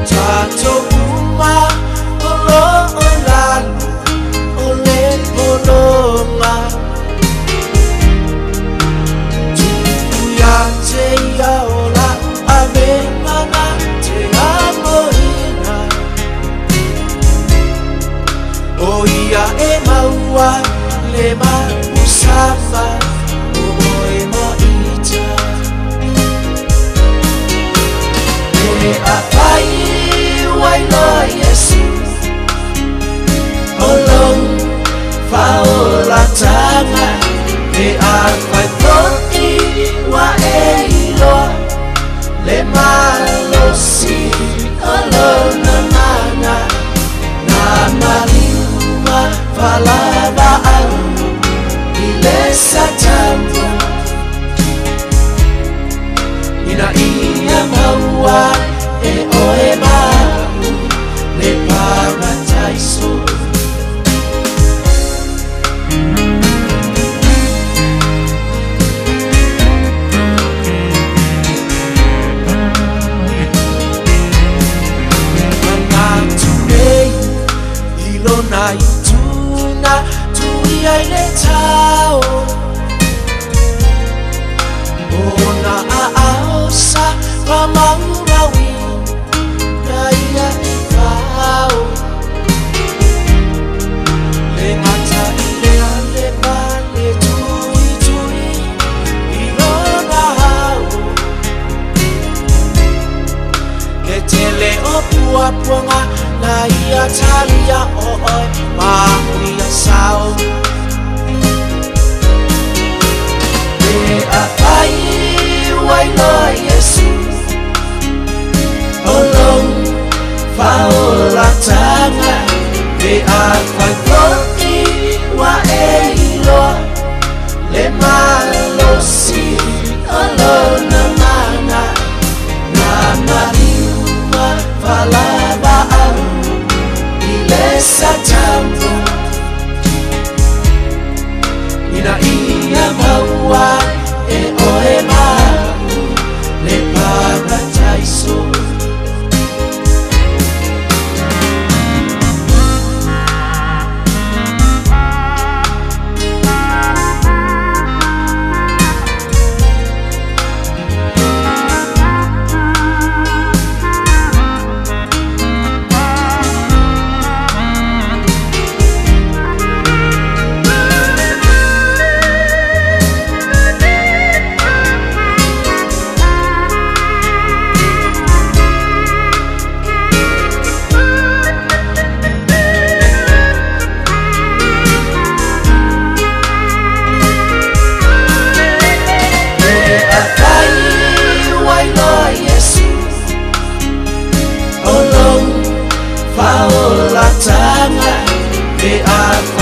Tato uma olo olalu ole oloma tu ya te ya ola ave mana te amoina o ia e maua le ma usama o e ma ita e a pai wai lo Yesu olong faola tanga e a pai poti wa e ilo le malo si olona mana na malima falava au ile satambo ina ia maua e oe mau le paradaiso na ituna tuia ile tao ona aosa pamaurawi na ia ifao le ngata ile ale bale tui tui ilona hao le tele opua puanga na ia talia oi mahuia sao e a pai wai lo Yesu olong faola tanga e a pai poti wa e ilo le malo si olona mana na mariuma falava au satambo ina ia maua e oe mau le paradaiso faola tanga e a